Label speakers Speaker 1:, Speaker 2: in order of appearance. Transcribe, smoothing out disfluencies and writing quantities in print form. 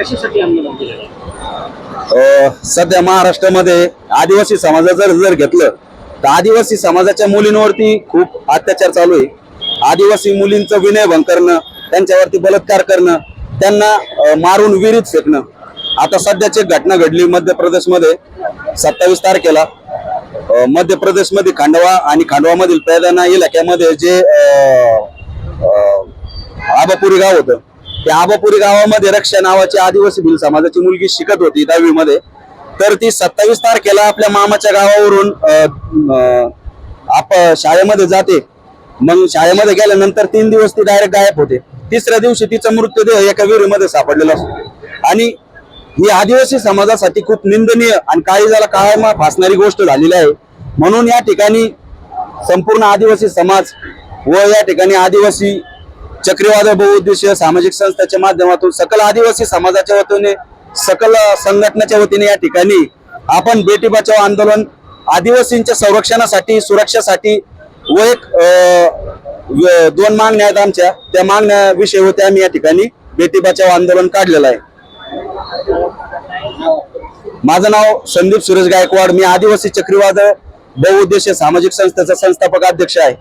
Speaker 1: कशासाठी आंदोलन केलं?
Speaker 2: सध्या महाराष्ट्रामध्ये आदिवासी समाजाचं जर घेतलं तर आदिवासी समाजाच्या मुलींवरती खूप अत्याचार चालू आहे. आदिवासी मुलींचं विनयभंग करणं, त्यांच्यावरती बलात्कार करणं, त्यांना मारून विहिरीत फेकणं. आता सध्याची घटना घडली मध्य प्रदेशमध्ये 27 तारखेला. मध्य प्रदेशमध्ये खांडवा आणि खांडवामधील पैदाना इलाक्यामध्ये जे आबापुरी गाव होतं, त्या आबापुरी गावामध्ये रक्षा नावाची आदिवासी भिल समाजाची मुलगी शिकत होती 10वी मध्ये. तर ती 27 तारखेला आपल्या मामाच्या गावावरून शाळेमध्ये जाते. मग शाळेमध्ये गेल्यानंतर 3 दिवस ती डायरेक्ट गायब होते. तिसऱ्या दिवशी तिचा मृतदेह एका विहिरीमध्ये सापडलेला असतो. आणि ही आदिवासी समाजासाठी खूप निंदनीय आणि काळीजाला काळा फासणारी गोष्ट झालेली आहे. म्हणून या ठिकाणी संपूर्ण आदिवासी समाज व या ठिकाणी आदिवासी चक्रीवादळ बहुउद्देशीय सामाजिक संस्थेच्या माध्यमातून सकल आदिवासी समाजाच्या वतीने, सकल संघटनेच्या वतीने या ठिकाणी आपण बेटी बचाव आंदोलन आदिवासींच्या संरक्षणासाठी, सुरक्षेसाठी व एक 2 मागण्या आहेत आमच्या, त्या मागण्या विषयी होत्या. आम्ही या ठिकाणी बेटी बचाव आंदोलन काढलेलं आहे. माझं नाव संदीप सुरेश गायकवाड. मी आदिवासी चक्रीवादळ बहुउद्देशीय सामाजिक संस्थेचा संस्थापक अध्यक्ष आहे.